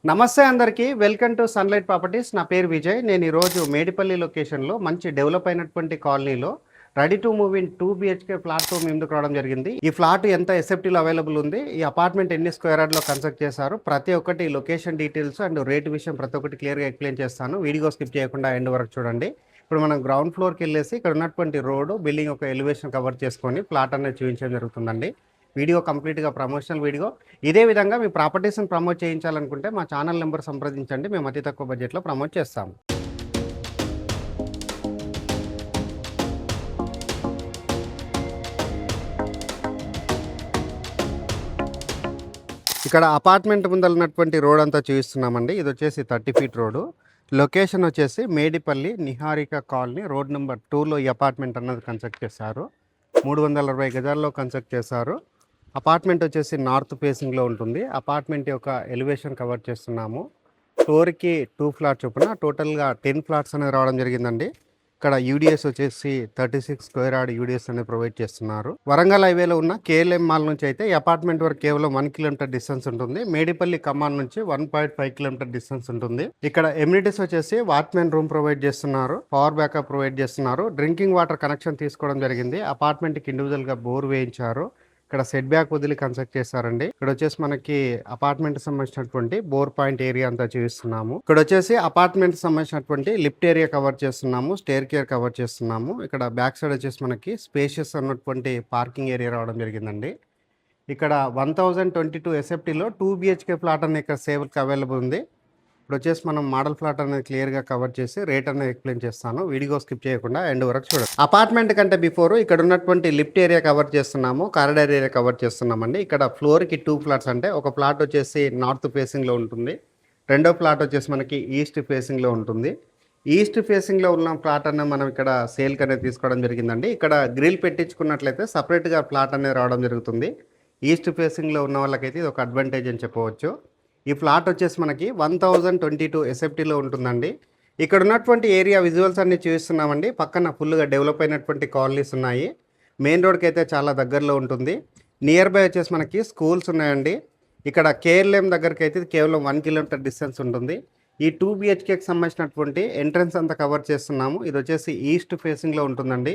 నమస్తే అందరికీ. Welcome to sunlight properties. నా పేరు విజయ్. నేను ఈరోజు మేడిపల్లి లొకేషన్‌లో మంచి డెవలప్ అయినటువంటి కాలనీలో ready to move in 2 BHK ఫ్లాట్‌తో మీ ముందుకు రావడం జరిగింది. ఈ ఫ్లాట్ ఎంత ఎస్ఎఫ్టీలో అవైలబుల్ ఉంది, ఈ అపార్ట్మెంట్ ఎన్ని స్క్వేర్ యార్డ్‌లో కన్స్ట్రక్ట్ చేశారు, ప్రతి ఒక్కటి లొకేషన్ డీటెయిల్స్ అండ్ రేట్ విషయం ప్రతి ఒక్కటి క్లియర్‌గా ఎక్స్‌ప్లెయిన్ చేస్తాను. వీడియో స్కిప్ చేయకుండా ఎండ్ వరకు చూడండి. ఇప్పుడు మనం గ్రౌండ్ ఫ్లోర్‌కి వెళ్ళేసి ఇక్కడ ఉన్నటువంటి రోడ్, బిల్డింగ్ ఒక ఎలివేషన్ కవర్ చేసుకొని ఫ్లాట్ అనేది చూపించడం జరుగుతుందండి. వీడియో కంప్లీట్గా ప్రమోషనల్ వీడియో. ఇదే విధంగా మీ ప్రాపర్టీస్ని ప్రమోట్ చేయించాలనుకుంటే మా ఛానల్ నెంబర్ సంప్రదించండి. మేము అతి తక్కువ బడ్జెట్లో ప్రమోట్ చేస్తాము. ఇక్కడ అపార్ట్మెంట్ ముందర ఉన్నటువంటి రోడ్ అంతా చూపిస్తున్నామండి. ఇది వచ్చేసి 30 feet రోడ్డు. లొకేషన్ వచ్చేసి Medipalli Niharika colony road number 2లో ఈ అపార్ట్మెంట్ అన్నది కన్స్ట్రక్ట్ చేశారు. 360 గజాల్లో కన్స్ట్రక్ట్ చేశారు. అపార్ట్మెంట్ వచ్చేసి నార్త్ ఫేసింగ్లో ఉంటుంది. అపార్ట్మెంట్ యొక్క ఎలివేషన్ కవర్ చేస్తున్నాము. ఫ్లోర్కి 2 ఫ్లాట్స్ చొప్పున టోటల్గా 10 ఫ్లాట్స్ అనేది రావడం జరిగిందండి. ఇక్కడ యూడిఎస్ వచ్చేసి 36 స్క్వేర్ యార్డ్ యూడిఎస్ అనేది ప్రొవైడ్ చేస్తున్నారు. వరంగల్ హైవేలో ఉన్న కేఎల్ఎం మాల్ నుంచి అయితే ఈ అపార్ట్మెంట్ వరకు కేవలం 1 కిలోమీటర్ డిస్టెన్స్ ఉంటుంది. మేడిపల్లి కమాన్ నుంచి 1.5 కిలోమీటర్ డిస్టెన్స్ ఉంటుంది. ఇక్కడ ఎమ్యూనిటీస్ వచ్చేసి వాచ్మెన్ రూమ్ ప్రొవైడ్ చేస్తున్నారు, పవర్ బ్యాకప్ ప్రొవైడ్ చేస్తున్నారు, డ్రింకింగ్ వాటర్ కనెక్షన్ తీసుకోవడం జరిగింది. అపార్ట్మెంట్కి ఇండివిజువల్గా బోర్ వేయించారు. ఇక్కడ సెట్ బ్యాక్ వదిలి కన్స్ట్రక్ట్ చేశారండి. ఇక్కడ వచ్చేసి మనకి అపార్ట్మెంట్ సంబంధించినటువంటి బోర్ పాయింట్ ఏరియా అంతా చూపిస్తున్నాము. ఇక్కడ వచ్చేసి అపార్ట్మెంట్ సంబంధించినటువంటి లిఫ్ట్ ఏరియా కవర్ చేస్తున్నాము, స్టేర్ కేర్ కవర్ చేస్తున్నాము. ఇక్కడ బ్యాక్ సైడ్ వచ్చేసి మనకి స్పేషియస్ అన్నటువంటి పార్కింగ్ ఏరియా రావడం జరిగిందండి. ఇక్కడ 1022 ఎస్ఎఫ్టీలో 2 BHK ఫ్లాట్ అనేది ఇక్కడ సేల్కి అవైలబుల్ ఉంది. ఇప్పుడు వచ్చేసి మనం మోడల్ ఫ్లాట్ అనేది క్లియర్గా కవర్ చేసి రేట్ అనేది ఎక్స్ప్లెయిన్ చేస్తాను. వీడియో స్కిప్ చేయకుండా ఎండ్ వరకు చూడండి. అపార్ట్మెంట్ కంటే బిఫోర్ ఇక్కడ ఉన్నటువంటి లిఫ్ట్ ఏరియా కవర్ చేస్తున్నాము, కారిడార్ ఏరియా కవర్ చేస్తున్నామండి. ఇక్కడ ఫ్లోర్కి 2 ఫ్లాట్స్, అంటే ఒక ఫ్లాట్ వచ్చేసి నార్త్ ఫేసింగ్లో ఉంటుంది, రెండో ఫ్లాట్ వచ్చేసి మనకి ఈస్ట్ ఫేసింగ్లో ఉంటుంది. ఈస్ట్ ఫేసింగ్లో ఉన్న ఫ్లాట్ అనేది మనం ఇక్కడ సేల్కి అనేది తీసుకోవడం జరిగిందండి. ఇక్కడ గ్రిల్ పెట్టించుకున్నట్లయితే సపరేట్గా ఫ్లాట్ అనేది రావడం జరుగుతుంది. ఈస్ట్ ఫేసింగ్లో ఉన్న వాళ్ళకైతే ఇది ఒక అడ్వాంటేజ్ అని చెప్పవచ్చు. ఈ ఫ్లాట్ వచ్చేసి మనకి 1022 ఎస్ఎఫ్టీలో ఉంటుందండి. ఇక్కడ ఉన్నటువంటి ఏరియా విజువల్స్ అన్ని చూపిస్తున్నామండి. పక్కన ఫుల్గా డెవలప్ అయినటువంటి కాలనీస్ ఉన్నాయి. మెయిన్ రోడ్కి అయితే చాలా దగ్గరలో ఉంటుంది. నియర్ బై వచ్చేసి మనకి స్కూల్స్ ఉన్నాయండి. ఇక్కడ కేఎల్ఎం దగ్గరికి అయితే కేవలం 1 కిలోమీటర్ డిస్టెన్స్ ఉంటుంది. ఈ 2 BHKకి సంబంధించినటువంటి ఎంట్రన్స్ అంతా కవర్ చేస్తున్నాము. ఇది వచ్చేసి ఈస్ట్ ఫేసింగ్లో ఉంటుందండి.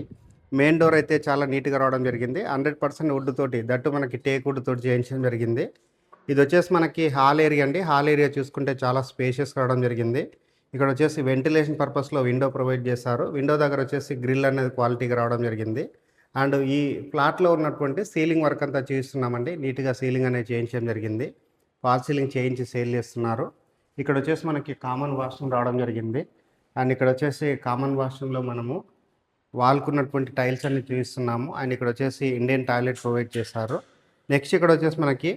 మెయిన్ డోర్ అయితే చాలా నీట్గా రావడం జరిగింది. 100% వుడ్ తోటి, దట్టు మనకి టేక్ వుడ్ తోటి చేయించడం జరిగింది. ఇది వచ్చేసి మనకి హాల్ ఏరియా అండి. హాల్ ఏరియా చూసుకుంటే చాలా స్పేషియస్ రావడం జరిగింది. ఇక్కడ వచ్చేసి వెంటిలేషన్ పర్పస్లో విండో ప్రొవైడ్ చేశారు. విండో దగ్గర వచ్చేసి గ్రిల్ అనేది క్వాలిటీగా రావడం జరిగింది. అండ్ ఈ ఫ్లాట్లో ఉన్నటువంటి సీలింగ్ వర్క్ అంతా చేస్తున్నామండి. నీట్గా సీలింగ్ అనేది చేయించడం జరిగింది. ఫాల్ సీలింగ్ చేయించి సేల్ చేస్తున్నారు. ఇక్కడ వచ్చేసి మనకి కామన్ వాష్రూమ్ రావడం జరిగింది. అండ్ ఇక్కడ వచ్చేసి కామన్ వాష్రూమ్లో మనము వాల్కు ఉన్నటువంటి టైల్స్ అన్ని చూపిస్తున్నాము. అండ్ ఇక్కడ వచ్చేసి ఇండియన్ టాయిలెట్ ప్రొవైడ్ చేశారు. నెక్స్ట్ ఇక్కడ వచ్చేసి మనకి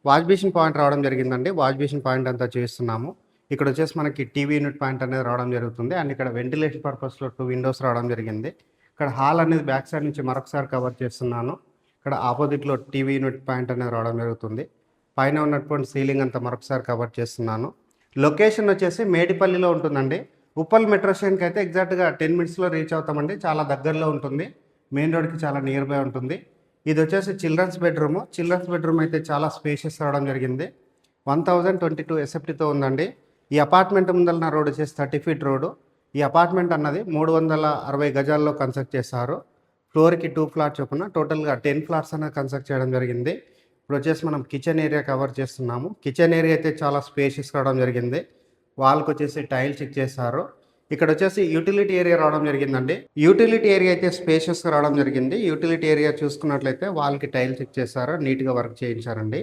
వాష్ బేసిన్ పాయింట్ రావడం జరిగిందండి. వాష్ బేసిన్ పాయింట్ అంతా చూస్తున్నాము. ఇక్కడ వచ్చేసి మనకి టీవీ యూనిట్ పాయింట్ అనేది రావడం జరుగుతుంది. అండ్ ఇక్కడ వెంటిలేషన్ పర్పస్లో 2 విండోస్ రావడం జరిగింది. ఇక్కడ హాల్ అనేది బ్యాక్ సైడ్ నుంచి మరొకసారి కవర్ చేస్తున్నాను. ఇక్కడ ఆపోజిట్లో టీవీ యూనిట్ పాయింట్ అనేది రావడం జరుగుతుంది. పైన ఉన్నటువంటి సీలింగ్ అంతా మరొకసారి కవర్ చేస్తున్నాను. లొకేషన్ వచ్చేసి మేడిపల్లిలో ఉంటుందండి. ఉప్పల్ మెట్రో స్టేషన్కి అయితే ఎగ్జాక్ట్గా 10 minutesలో రీచ్ అవుతామండి. చాలా దగ్గరలో ఉంటుంది. మెయిన్ రోడ్కి చాలా నియర్ బై ఉంటుంది. ఇది వచ్చేసి చిల్డ్రన్స్ బెడ్రూమ్. చిల్డ్రన్స్ బెడ్రూమ్ అయితే చాలా స్పేషియస్ రావడం జరిగింది. 1022 ఎస్ఎఫ్టీతో ఉందండి. ఈ అపార్ట్మెంట్ ముందల రోడ్ వచ్చేసి 30 feet రోడ్డు. ఈ అపార్ట్మెంట్ అన్నది 360 గజాల్లో కన్స్ట్రక్ట్ చేశారు. ఫ్లోర్కి 2 ఫ్లాట్స్ చొప్పున టోటల్గా 10 ఫ్లాట్స్ అనేది కన్స్ట్రక్ట్ చేయడం జరిగింది. ఇప్పుడు వచ్చేసి మనం కిచెన్ ఏరియా కవర్ చేస్తున్నాము. కిచెన్ ఏరియా అయితే చాలా స్పేషియస్ రావడం జరిగింది. వాల్కి వచ్చేసి టైల్స్ ఇచ్చేసారు. ఇక్కడ వచ్చేసి యూటిలిటీ ఏరియా రావడం జరిగిందండి. యూటిలిటీ ఏరియా అయితే స్పేషియస్గా రావడం జరిగింది. యూటిలిటీ ఏరియా చూసుకున్నట్లయితే వాళ్ళకి టైల్స్ ఇచ్చేసారు, నీట్గా వర్క్ చేయించారండి.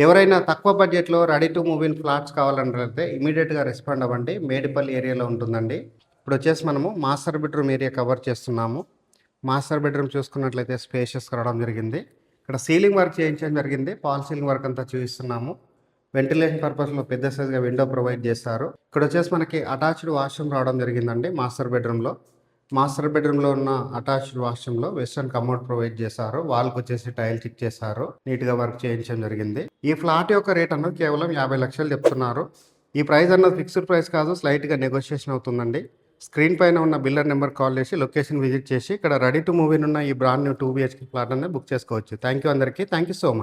ఎవరైనా తక్కువ బడ్జెట్లో ready to move in flats కావాలంటే ఇమీడియట్గా రెస్పాండ్ అవ్వండి. మేడిపల్లి ఏరియాలో ఉంటుందండి. ఇప్పుడు వచ్చేసి మనము మాస్టర్ బెడ్రూమ్ ఏరియా కవర్ చేస్తున్నాము. మాస్టర్ బెడ్రూమ్ చూసుకున్నట్లయితే స్పేషియస్గా రావడం జరిగింది. ఇక్కడ సీలింగ్ వర్క్ చేయించడం జరిగింది. ఫాల్ సీలింగ్ వర్క్ అంతా చూపిస్తున్నాము. వెంటిలేషన్ పర్పస్లో పెద్ద సైజ్గా విండో ప్రొవైడ్ చేశారు. ఇక్కడ వచ్చేసి మనకి అటాచ్డ్ వాష్రూమ్ రావడం జరిగిందండి. మాస్టర్ బెడ్రూమ్లో ఉన్న అటాచ్డ్ వాష్రూమ్లో వెస్టర్న్ కమోడ్ ప్రొవైడ్ చేశారు. వాల్కి వచ్చేసి టైల్స్ ఇచ్చేసారు, నీట్గా వర్క్ చేయించడం జరిగింది. ఈ ఫ్లాట్ యొక్క రేట్ అన్నది కేవలం 50 లక్షలు చెప్తున్నారు. ఈ ప్రైస్ అన్నది ఫిక్స్డ్ ప్రైస్ కాదు, స్లైట్గా నెగోషియేషన్ అవుతుందండి. స్క్రీన్ పైన ఉన్న బిల్లర్ నెంబర్ కాల్ చేసి లొకేషన్ విజిట్ చేసి ఇక్కడ రెడీ టు మూవ్ ఇన్ ఉన్న ఈ బ్రాండ్ న్యూ 2 BHK ఫ్లాట్ అనేది బుక్ చేసుకోవచ్చు. థ్యాంక్ యూ అందరికీ. Thank you so much.